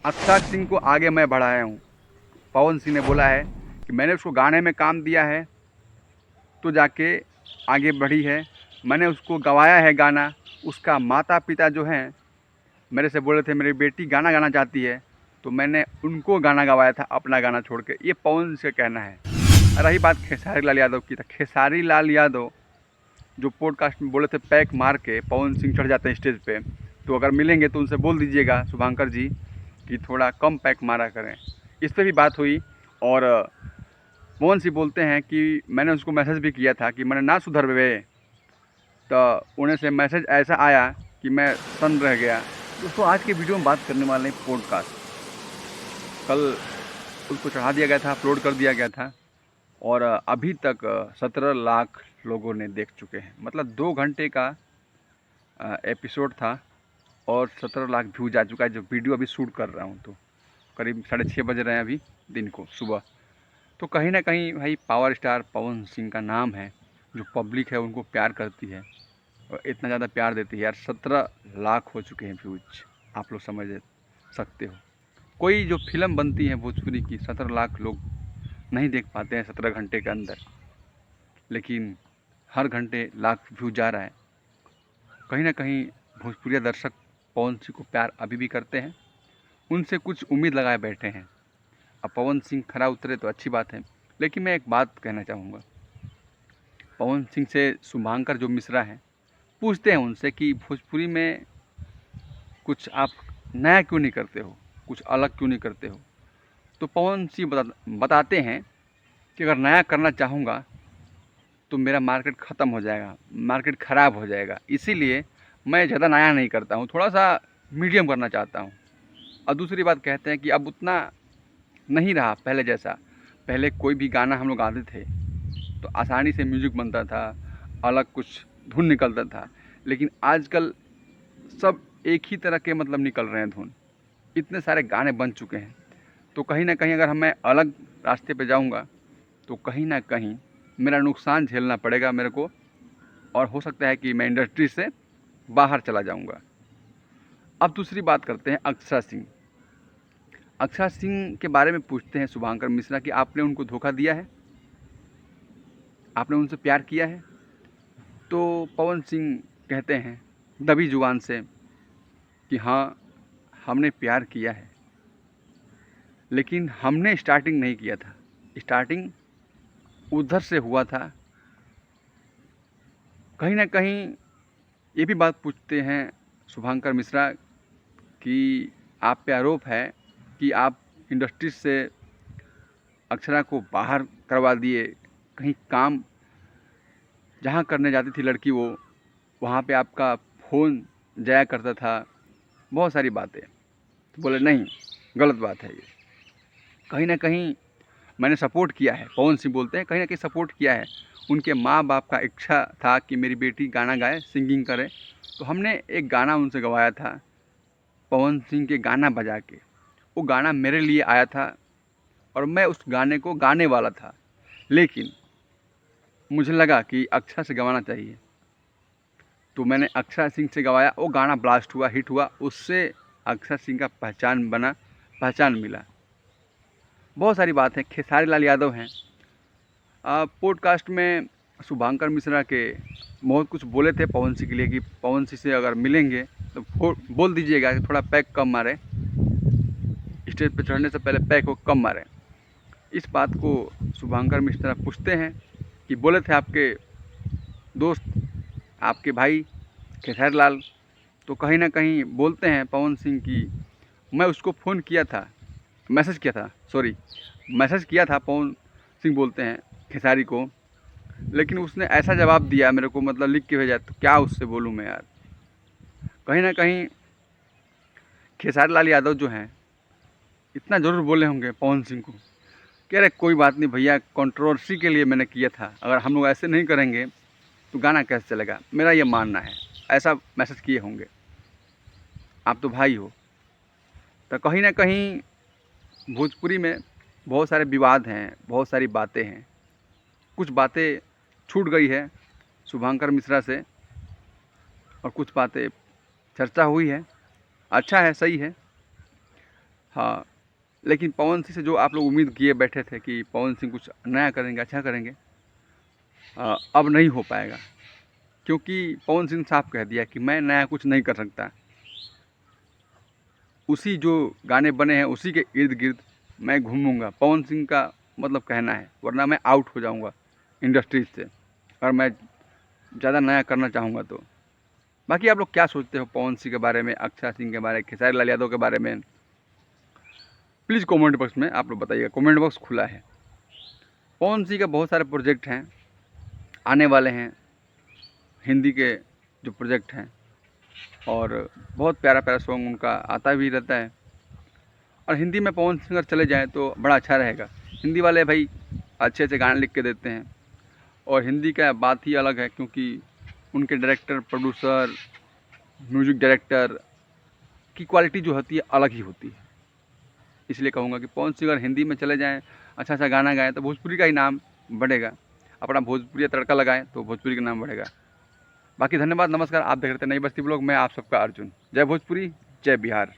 अक्षराज सिंह को आगे मैं बढ़ाया हूँ। पवन सिंह ने बोला है कि मैंने उसको गाने में काम दिया है तो जाके आगे बढ़ी है। मैंने उसको गवाया है गाना। उसका माता पिता जो हैं मेरे से बोले थे मेरी बेटी गाना गाना चाहती है, तो मैंने उनको गाना गवाया था अपना गाना छोड़ के। ये पवन से कहना है। रही बात खेसारी लाल यादव की, तो खेसारी लाल यादव जो पॉडकास्ट में बोले थे पैक मार के पवन सिंह चढ़ जाते हैं स्टेज पे, तो अगर मिलेंगे तो उनसे बोल दीजिएगा शुभांकर जी कि थोड़ा कम पैक मारा करें। इस पर भी बात हुई और पवन सिंह बोलते हैं कि मैंने उसको मैसेज भी किया था कि मैंने ना सुधर वे, तो उन्हें से मैसेज ऐसा आया कि मैं सन रह गया। दोस्तों आज की वीडियो में बात करने वाले हैं पॉडकास्ट। कल उसको चढ़ा दिया गया था, अपलोड कर दिया गया था और अभी तक 17 लाख लोगों ने देख चुके हैं। मतलब 2 घंटे का एपिसोड था और 17 लाख व्यूज आ चुका है। जो वीडियो अभी शूट कर रहा हूँ तो करीब 6:30 बज रहे हैं अभी दिन को, सुबह। तो कहीं ना कहीं भाई पावर स्टार पवन सिंह का नाम है, जो पब्लिक है उनको प्यार करती है और इतना ज़्यादा प्यार देती है यार। 17 लाख हो चुके हैं व्यूज, आप लोग समझ सकते हो। कोई जो फिल्म बनती है भोजपुरी की 17 लाख लोग नहीं देख पाते हैं 17 घंटे के अंदर, लेकिन हर घंटे लाख व्यू जा रहा है। कहीं ना कहीं भोजपुरी दर्शक पवन सिंह को प्यार अभी भी करते हैं, उनसे कुछ उम्मीद लगाए बैठे हैं। अब पवन सिंह खरा उतरे तो अच्छी बात है। लेकिन मैं एक बात कहना चाहूँगा, पवन सिंह से शुभांकर जो मिश्रा हैं पूछते हैं उनसे कि भोजपुरी में कुछ आप नया क्यों नहीं करते हो, कुछ अलग क्यों नहीं करते हो। तो पवन सिंह बताते हैं कि अगर नया करना चाहूँगा तो मेरा मार्केट ख़त्म हो जाएगा, मार्केट ख़राब हो जाएगा, इसीलिए मैं ज़्यादा नया नहीं करता हूँ, थोड़ा सा मीडियम करना चाहता हूँ। और दूसरी बात कहते हैं कि अब उतना नहीं रहा पहले जैसा। पहले कोई भी गाना हम लोग गाते थे तो आसानी से म्यूज़िक बनता था, अलग कुछ धुन निकलता था। लेकिन आजकल सब एक ही तरह के मतलब निकल रहे हैं धुन, इतने सारे गाने बन चुके हैं। तो कहीं ना कहीं अगर मैं अलग रास्ते पे जाऊंगा तो कहीं ना कहीं मेरा नुकसान झेलना पड़ेगा मेरे को, और हो सकता है कि मैं इंडस्ट्री से बाहर चला जाऊंगा। अब दूसरी बात करते हैं अक्षरा सिंह। अक्षरा सिंह के बारे में पूछते हैं शुभांकर मिश्रा कि आपने उनको धोखा दिया है, आपने उनसे प्यार किया है। तो पवन सिंह कहते हैं दबी जुबान से कि हाँ, हमने प्यार किया है, लेकिन हमने स्टार्टिंग नहीं किया था, स्टार्टिंग उधर से हुआ था। कहीं ना कहीं ये भी बात पूछते हैं शुभांकर मिश्रा कि आप पे आरोप है कि आप इंडस्ट्री से अक्षरा को बाहर करवा दिए, कहीं काम जहाँ करने जाती थी लड़की वो, वहाँ पे आपका फ़ोन जाया करता था, बहुत सारी बातें। तो बोले नहीं, गलत बात है ये। कहीं ना कहीं मैंने सपोर्ट किया है, पवन सिंह बोलते हैं कहीं ना कहीं सपोर्ट किया है। उनके माँ बाप का इच्छा था कि मेरी बेटी गाना गाए, सिंगिंग करे, तो हमने एक गाना उनसे गवाया था पवन सिंह के गाना बजा के। वो गाना मेरे लिए आया था और मैं उस गाने को गाने वाला था, लेकिन मुझे लगा कि अक्षरा से गवाना चाहिए, तो मैंने अक्षरा सिंह से गवाया। वो गाना ब्लास्ट हुआ, हिट हुआ, उससे अक्षरा सिंह का पहचान बना, पहचान मिला। बहुत सारी बात है। खेसारी लाल यादव हैं, पॉडकास्ट में शुभांकर मिश्रा के बहुत कुछ बोले थे पवन सिंह के लिए कि पवन सिंह से अगर मिलेंगे तो बोल दीजिएगा कि थोड़ा पैक कम मारे, स्टेज पे चढ़ने से पहले पैक को कम मारे। इस बात को शुभांकर मिश्रा पूछते हैं कि बोले थे आपके दोस्त, आपके भाई खेसारी लाल। तो कहीं ना कहीं बोलते हैं पवन सिंह की मैं उसको फ़ोन किया था, मैसेज किया था, सॉरी, मैसेज किया था पवन सिंह बोलते हैं खेसारी को, लेकिन उसने ऐसा जवाब दिया मेरे को, मतलब लिख के भेजा, तो क्या उससे बोलूँ मैं यार। कहीं ना कहीं खेसारी लाल यादव जो हैं इतना ज़रूर बोले होंगे पवन सिंह को, कह रहे कोई बात नहीं भैया, कंट्रोवर्सी के लिए मैंने किया था, अगर हम लोग ऐसे नहीं करेंगे तो गाना कैसे चलेगा, मेरा ये मानना है। ऐसा मैसेज किए होंगे, आप तो भाई हो। तो कहीं ना कहीं भोजपुरी में बहुत सारे विवाद हैं, बहुत सारी बातें हैं, कुछ बातें छूट गई है शुभांकर मिश्रा से और कुछ बातें चर्चा हुई है। अच्छा है, सही है। हाँ, लेकिन पवन सिंह से जो आप लोग उम्मीद किए बैठे थे कि पवन सिंह कुछ नया करेंगे, अच्छा करेंगे, अब नहीं हो पाएगा, क्योंकि पवन सिंह साफ कह दिया कि मैं नया कुछ नहीं कर सकता। उसी जो गाने बने हैं उसी के इर्द गिर्द मैं घूमूंगा, पवन सिंह का मतलब कहना है, वरना मैं आउट हो जाऊंगा इंडस्ट्रीज से और मैं ज़्यादा नया करना चाहूँगा तो। बाकी आप लोग क्या सोचते हो पवन सिंह के बारे में, अक्षय सिंह के बारे में, खेसारी लाल यादव के बारे में? प्लीज़ कमेंट बॉक्स में आप लोग बताइएगा, कमेंट बॉक्स खुला है। पवन सिंह के बहुत सारे प्रोजेक्ट हैं, आने वाले हैं, हिंदी के जो प्रोजेक्ट हैं, और बहुत प्यारा प्यारा सॉन्ग उनका आता भी रहता है। और हिंदी में पवन सिंह अगर चले जाएँ तो बड़ा अच्छा रहेगा। हिंदी वाले भाई अच्छे अच्छे गाने लिख के देते हैं, और हिंदी का बात ही अलग है, क्योंकि उनके डायरेक्टर, प्रोड्यूसर, म्यूजिक डायरेक्टर की क्वालिटी जो होती है अलग ही होती है। इसलिए कहूँगा कि पवन सिंह अगर हिंदी में चले जाएँ, अच्छा अच्छा गाना गाएँ, तो भोजपुरी का ही नाम बढ़ेगा। अपना भोजपुरी तड़का लगाएँ तो भोजपुरी का नाम बढ़ेगा। बाकी धन्यवाद, नमस्कार। आप देख रहे थे नई बस्ती ब्लॉग में, आप सबका अर्जुन। जय भोजपुरी, जय बिहार।